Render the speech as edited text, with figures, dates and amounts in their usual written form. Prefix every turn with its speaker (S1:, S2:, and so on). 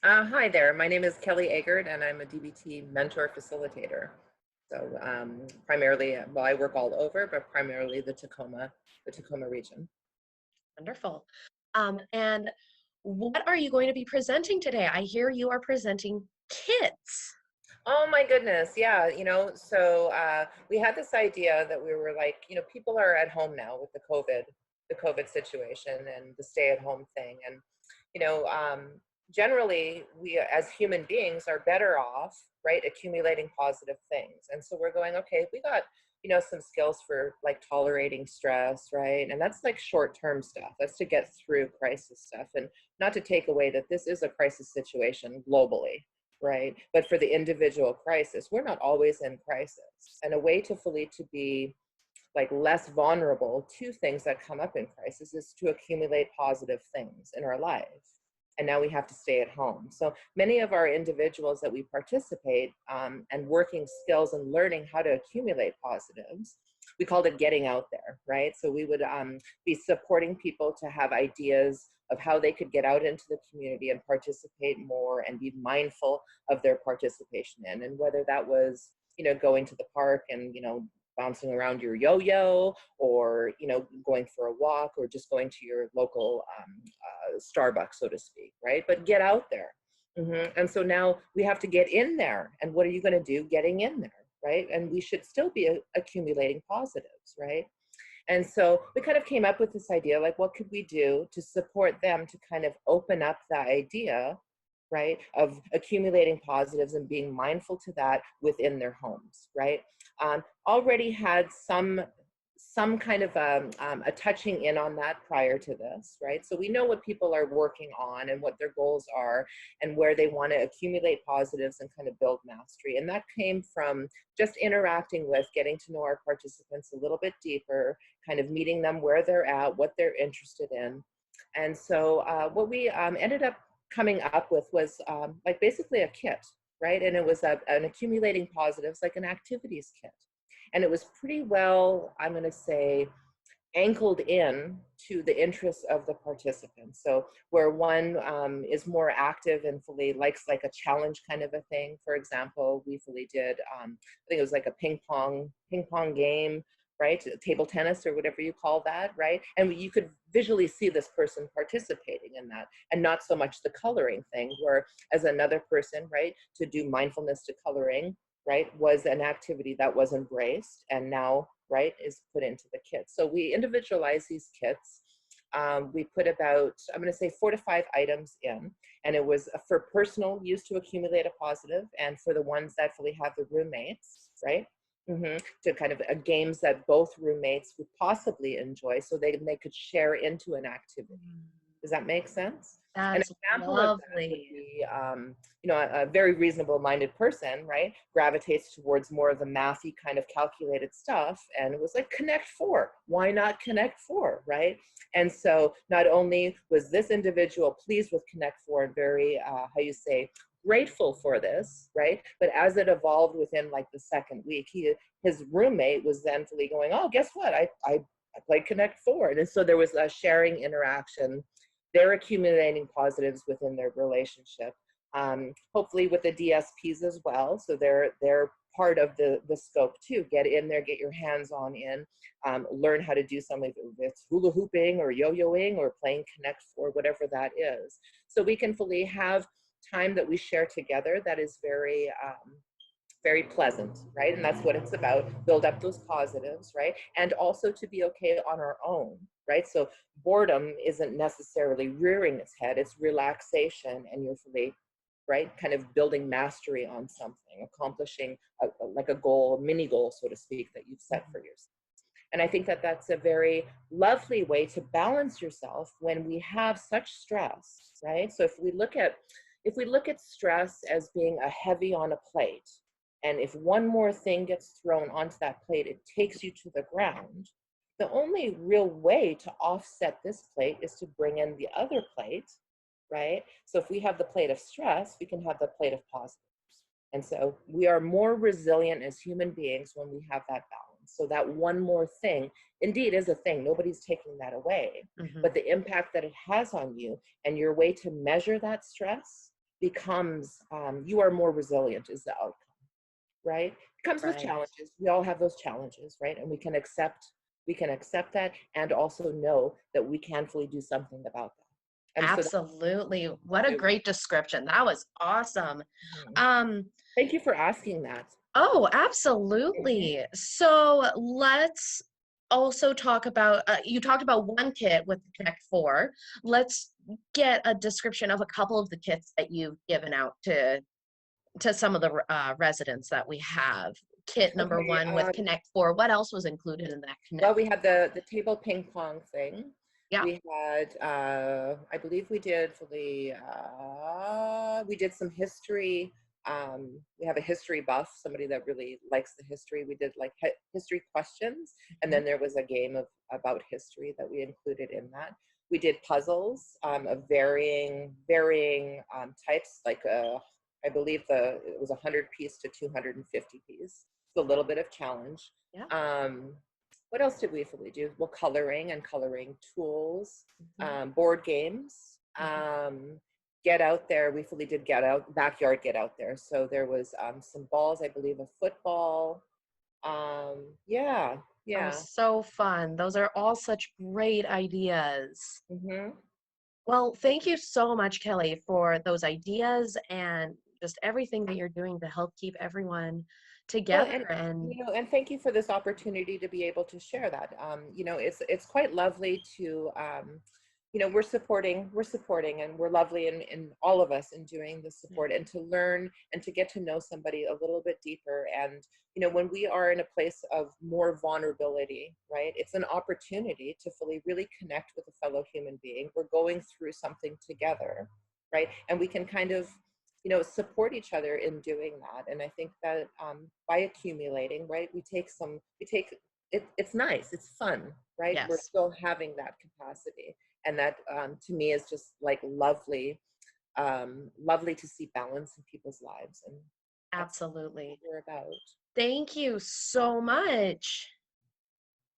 S1: Hi there. My name is Kelly Agard, and I'm a DBT mentor facilitator. So primarily, well, I work all over, but primarily the Tacoma region.
S2: Wonderful. And what are you going to be presenting today? I hear you are presenting kits.
S1: Oh my goodness, yeah. We had this idea that we were like, people are at home now with the COVID situation and the stay-at-home thing, and you know, um, generally we as human beings are better off, right, accumulating positive things. And so we're going, okay, we got some skills for like tolerating stress, right? And that's like short-term stuff. That's to get through crisis stuff, and not to take away that this is a crisis situation globally, right? But for the individual crisis, we're not always in crisis. And a way to fully to be like less vulnerable to things that come up in crisis is to accumulate positive things in our life. And now we have to stay at home. So many of our individuals that we participate and working skills and learning how to accumulate positives, we called it getting out there, right? So we would be supporting people to have ideas of how they could get out into the community and participate more and be mindful of their participation in, and whether that was going to the park and bouncing around your yo-yo, or going for a walk, or just going to your local Starbucks, so to speak, right? But get out there. And so now we have to get in there. And what are you going to do getting in there, right? And we should still be accumulating positives, right? And so we kind of came up with this idea, like, what could we do to support them to kind of open up the idea, right, of accumulating positives and being mindful to that within their homes, right? Already had some kind of a touching in on that prior to this, right? So we know what people are working on and what their goals are and where they want to accumulate positives and kind of build mastery. And that came from just interacting with, getting to know our participants a little bit deeper, kind of meeting them where they're at, what they're interested in. And so what we ended up coming up with was like basically a kit, right? And it was an accumulating positives, like an activities kit. And it was pretty well, I'm going to say, anchored in to the interests of the participants. So where one is more active and fully likes like a challenge kind of a thing. For example, we fully did, I think it was like a ping pong game, right? Table tennis or whatever you call that, right? And you could visually see this person participating in that, and not so much the coloring thing, where as another person, right, to do mindfulness to coloring, right, was an activity that was embraced and now, right, is put into the kit. So we individualize these kits. We put about, I'm going to say 4 to 5 items in, and it was for personal use to accumulate a positive, and for the ones that fully have the roommates, right? To kind of games that both roommates would possibly enjoy, so they could share into an activity. Does that make sense? An
S2: That's
S1: example of that would
S2: lovely.
S1: be, a very reasonable minded person, right, gravitates towards more of the mathy kind of calculated stuff. And it was like, Connect Four. Why not Connect Four, right? And so not only was this individual pleased with Connect Four and very, how you say, grateful for this, right? But as it evolved within like the second week, his roommate was then fully going, oh, guess what? I played Connect Four. And so there was a sharing interaction. They're accumulating positives within their relationship. Hopefully with the DSPs as well. So they're part of the scope too. Get in there, get your hands on in, learn how to do something, if it's hula hooping or yo-yoing or playing Connect Four, whatever that is. So we can fully have time that we share together that is very pleasant, right? And that's what it's about. Build up those positives, right? And also to be okay on our own, right? So boredom isn't necessarily rearing its head, it's relaxation, and you're fully, right, kind of building mastery on something, accomplishing like a goal, a mini goal, so to speak, that you've set for yourself. And I think that that's a very lovely way to balance yourself when we have such stress, right? So if we look at stress as being a heavy on a plate, and if one more thing gets thrown onto that plate, it takes you to the ground. The only real way to offset this plate is to bring in the other plate, right? So if we have the plate of stress, we can have the plate of positives. And so we are more resilient as human beings when we have that balance. So that one more thing indeed is a thing. Nobody's taking that away.
S2: Mhm.
S1: But the impact that it has on you and your way to measure that stress, becomes, you are more resilient is the outcome, right? It comes with
S2: Right.
S1: challenges. We all have those challenges, right? And we can accept that, and also know that we can fully do something about that. And so that's
S2: Absolutely.
S1: what
S2: What a
S1: we
S2: great description. That was awesome.
S1: Mhm.
S2: Um,
S1: Thank you for asking that.
S2: oh,
S1: Mhm.
S2: absolutely. So let's also talk about, you talked about one kit with the Connect 4. Let's get a description of a couple of the kits that you've given out to some of the residents that we have. Kit number
S1: Okay.
S2: 1 with Connect 4. What else was included in that
S1: Well,
S2: Connect?
S1: we had the table ping pong thing.
S2: Yeah.
S1: We had, I believe we did some history. We have a history buff, somebody that really likes the history. We did like history questions, and
S2: Mhm.
S1: then there was a game about history that we included in that. We did puzzles of varying types, like I believe it was 100 piece to 250 piece. It's a little bit of challenge.
S2: Yeah.
S1: Um, what else did we fully do? Well, coloring and coloring tools,
S2: Mhm.
S1: board games,
S2: Mhm.
S1: get out there. We fully did get out, backyard get out there. So there was some balls, I believe, a football. Yeah,
S2: Oh,
S1: yeah.
S2: so fun. Those are all such great ideas.
S1: Hmm.
S2: Well, thank you so much, Kelly, for those ideas and just everything that you're doing to help keep everyone
S1: Well,
S2: together.
S1: and
S2: And
S1: and thank you for this opportunity to be able to share that. It's quite lovely to, we're supporting, and we're lovely in all of us in doing the
S2: yeah,
S1: support, and to learn and to get to know somebody a little bit deeper. And when we are in a place of more vulnerability, right? It's an opportunity to fully really connect with a fellow human being. We're going through something together, right? And we can kind of support each other in doing that. And I think that by accumulating, right, it's nice, it's fun, right? We're
S2: yes,
S1: still having that capacity. And that to me is just like lovely, lovely to see balance in people's lives. And that's what
S2: absolutely.
S1: we're about.
S2: Thank you so much.